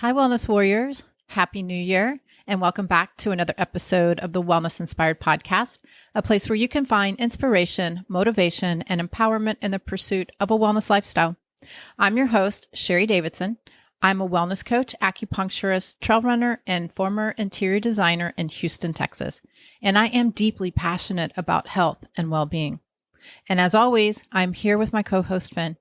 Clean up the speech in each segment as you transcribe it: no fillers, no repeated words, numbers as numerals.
Hi, Wellness Warriors. Happy New Year, and welcome back to another episode of the Wellness Inspired Podcast, a place where you can find inspiration, motivation, and empowerment in the pursuit of a wellness lifestyle. I'm your host, Sherry Davidson. I'm a wellness coach, acupuncturist, trail runner, and former interior designer in Houston, Texas. And I am deeply passionate about health and well-being. And as always, I'm here with my co-host, Finn.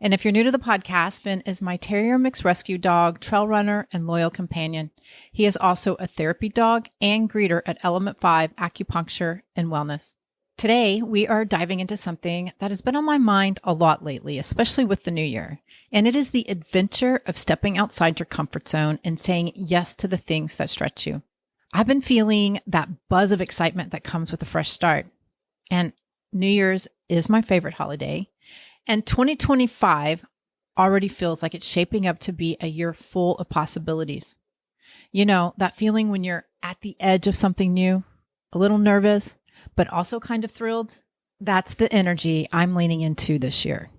And if you're new to the podcast, Finn is my terrier mix rescue dog, trail runner, and loyal companion. He is also a therapy dog and greeter at Element 5 Acupuncture and Wellness. Today, we are diving into something that has been on my mind a lot lately, especially with the new year. And it is the adventure of stepping outside your comfort zone and saying yes to the things that stretch you. I've been feeling that buzz of excitement that comes with a fresh start. And New Year's is my favorite holiday. And 2025 already feels like it's shaping up to be a year full of possibilities. You know, that feeling when you're at the edge of something new, a little nervous, but also kind of thrilled. That's the energy I'm leaning into this year.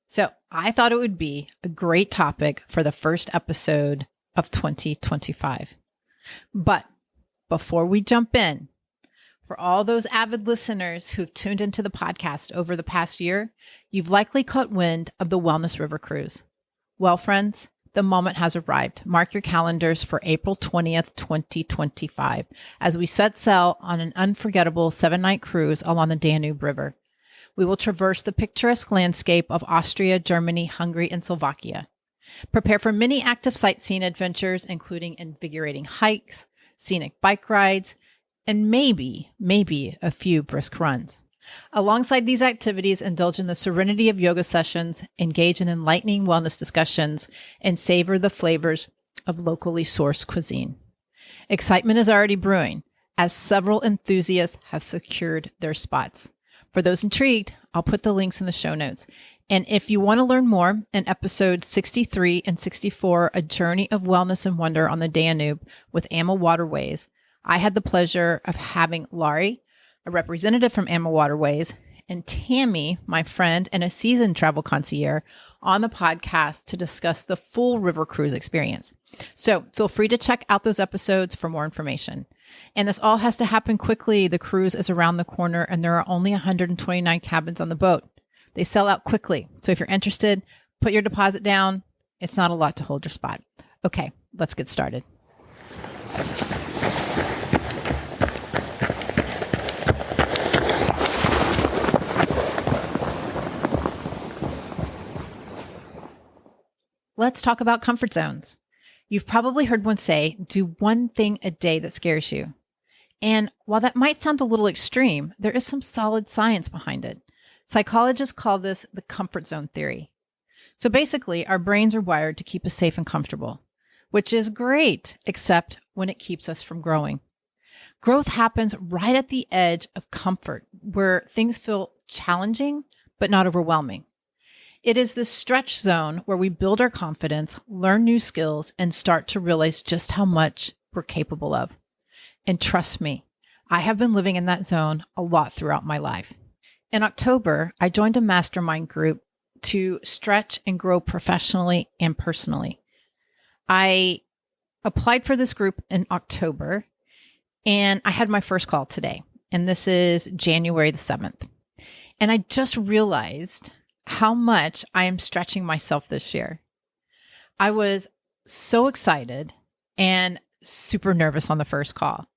So I thought it would be a great topic for the first episode of 2025. But before we jump in, for all those avid listeners who've tuned into the podcast over the past year, you've likely caught wind of the Wellness River Cruise. Well, friends, the moment has arrived. Mark your calendars for April 20th, 2025, as we set sail on an unforgettable 7-night cruise along the Danube River. We will traverse the picturesque landscape of Austria, Germany, Hungary, and Slovakia. Prepare for many active sightseeing adventures, including invigorating hikes, scenic bike rides, and maybe a few brisk runs. Alongside these activities, indulge in the serenity of yoga sessions, engage in enlightening wellness discussions, and savor the flavors of locally sourced cuisine. Excitement is already brewing, as several enthusiasts have secured their spots. For those intrigued, I'll put the links in the show notes. And if you want to learn more, in episodes 63 and 64, A Journey of Wellness and Wonder on the Danube with Amma Waterways, I had the pleasure of having Laurie, a representative from Amma Waterways, and Tami, my friend and a seasoned travel concierge, on the podcast to discuss the full river cruise experience. So feel free to check out those episodes for more information. And this all has to happen quickly. The cruise is around the corner and there are only 129 cabins on the boat. They sell out quickly. So if you're interested, put your deposit down. It's not a lot to hold your spot. Okay, let's get started. Let's talk about comfort zones. You've probably heard one say, do one thing a day that scares you. And while that might sound a little extreme, there is some solid science behind it. Psychologists call this the comfort zone theory. So basically, our brains are wired to keep us safe and comfortable, which is great, except when it keeps us from growing. Growth happens right at the edge of comfort, where things feel challenging, but not overwhelming. It is this stretch zone where we build our confidence, learn new skills, and start to realize just how much we're capable of. And trust me, I have been living in that zone a lot throughout my life. In October, I joined a mastermind group to stretch and grow professionally and personally. I applied for this group in October, and I had my first call today, and this is January the 7th. And I just realized how much I am stretching myself this year. I was so excited and super nervous on the first call.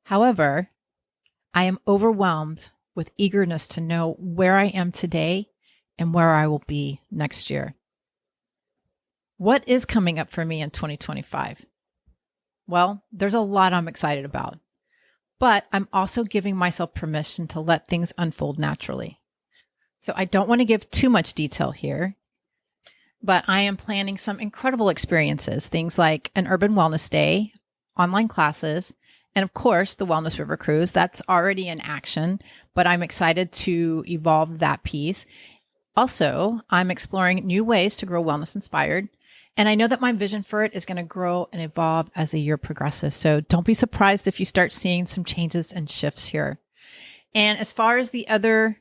However, I am overwhelmed with eagerness to know where I am today and where I will be next year. What is coming up for me in 2025? Well, there's a lot I'm excited about, but I'm also giving myself permission to let things unfold naturally. So I don't want to give too much detail here, but I am planning some incredible experiences, things like an urban wellness day, online classes, and of course, the Wellness River Cruise. That's already in action, but I'm excited to evolve that piece. Also, I'm exploring new ways to grow wellness inspired. And I know that my vision for it is going to grow and evolve as the year progresses. So don't be surprised if you start seeing some changes and shifts here. And as far as the other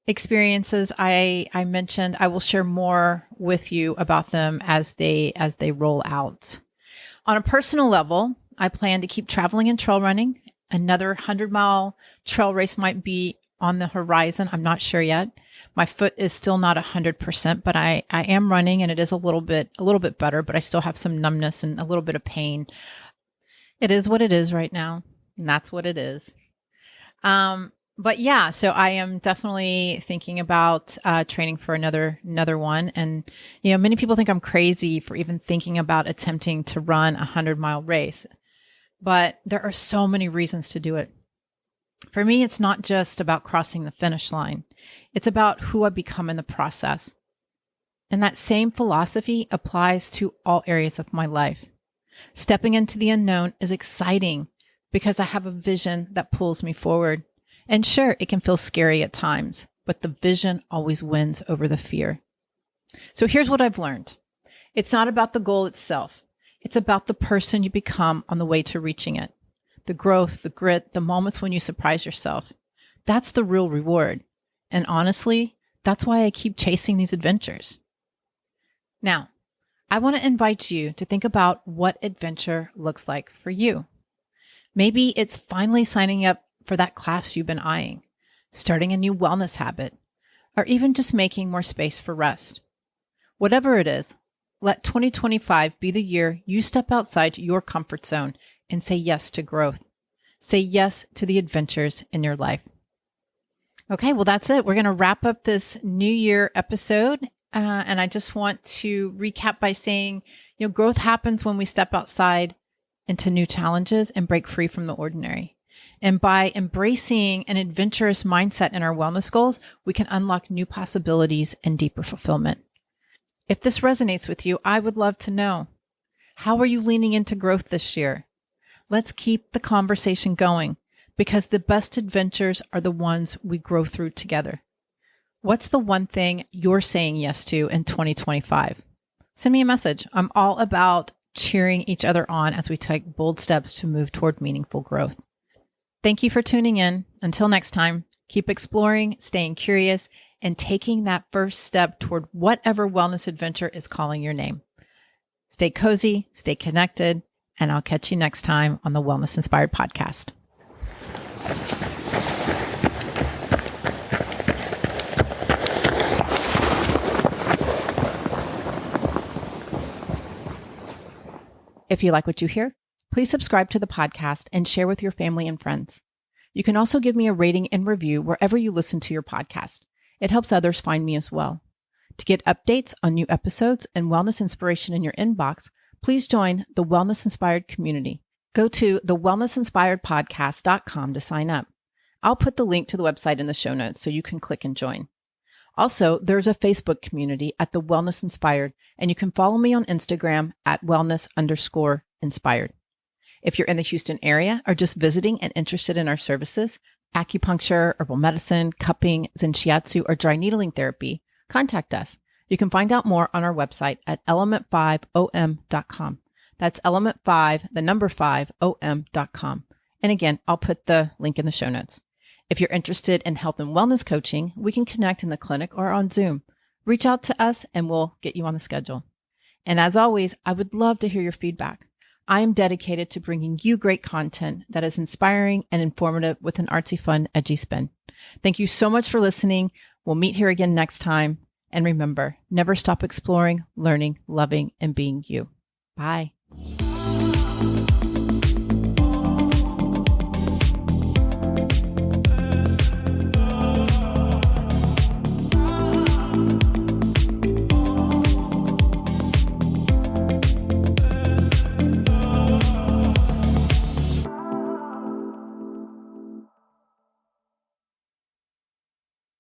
experiences I mentioned, I will share more with you about them as they roll out. On a personal level, I plan to keep traveling and trail running. Another 100-mile trail race might be on the horizon. I'm not sure yet. My foot is still not 100%, but I am running, and it is a little bit better, but I still have some numbness and a little bit of pain. It is what it is right now, and that's what it is. But yeah, so I am definitely thinking about training for another one. And, many people think I'm crazy for even thinking about attempting to run a 100-mile race. But there are so many reasons to do it. For me, it's not just about crossing the finish line. It's about who I become in the process. And that same philosophy applies to all areas of my life. Stepping into the unknown is exciting because I have a vision that pulls me forward. And sure, it can feel scary at times, but the vision always wins over the fear. So here's what I've learned. It's not about the goal itself. It's about the person you become on the way to reaching it. The growth, the grit, the moments when you surprise yourself. That's the real reward. And honestly, that's why I keep chasing these adventures. Now, I want to invite you to think about what adventure looks like for you. Maybe it's finally signing up for that class you've been eyeing, starting a new wellness habit, or even just making more space for rest. Whatever it is, let 2025 be the year you step outside your comfort zone and say yes to growth. Say yes to the adventures in your life. Okay, well, that's it. We're going to wrap up this New Year episode. And I just want to recap by saying, growth happens when we step outside into new challenges and break free from the ordinary. And by embracing an adventurous mindset in our wellness goals, we can unlock new possibilities and deeper fulfillment. If this resonates with you, I would love to know, how are you leaning into growth this year? Let's keep the conversation going, because the best adventures are the ones we grow through together. What's the one thing you're saying yes to in 2025? Send me a message. I'm all about cheering each other on as we take bold steps to move toward meaningful growth. Thank you for tuning in. Until next time, keep exploring, staying curious, and taking that first step toward whatever wellness adventure is calling your name. Stay cozy, stay connected, and I'll catch you next time on the Wellness Inspired Podcast. If you like what you hear, please subscribe to the podcast and share with your family and friends. You can also give me a rating and review wherever you listen to your podcast. It helps others find me as well. To get updates on new episodes and wellness inspiration in your inbox, please join the Wellness Inspired community. Go to thewellnessinspiredpodcast.com to sign up. I'll put the link to the website in the show notes so you can click and join. Also, there's a Facebook community at The Wellness Inspired, and you can follow me on Instagram at wellness_inspired. If you're in the Houston area or just visiting and interested in our services, acupuncture, herbal medicine, cupping, zen shiatsu, or dry needling therapy, contact us. You can find out more on our website at element5om.com. That's element5om.com. And again, I'll put the link in the show notes. If you're interested in health and wellness coaching, we can connect in the clinic or on Zoom. Reach out to us and we'll get you on the schedule. And as always, I would love to hear your feedback. I am dedicated to bringing you great content that is inspiring and informative with an artsy, fun, edgy spin. Thank you so much for listening. We'll meet here again next time. And remember, never stop exploring, learning, loving, and being you. Bye.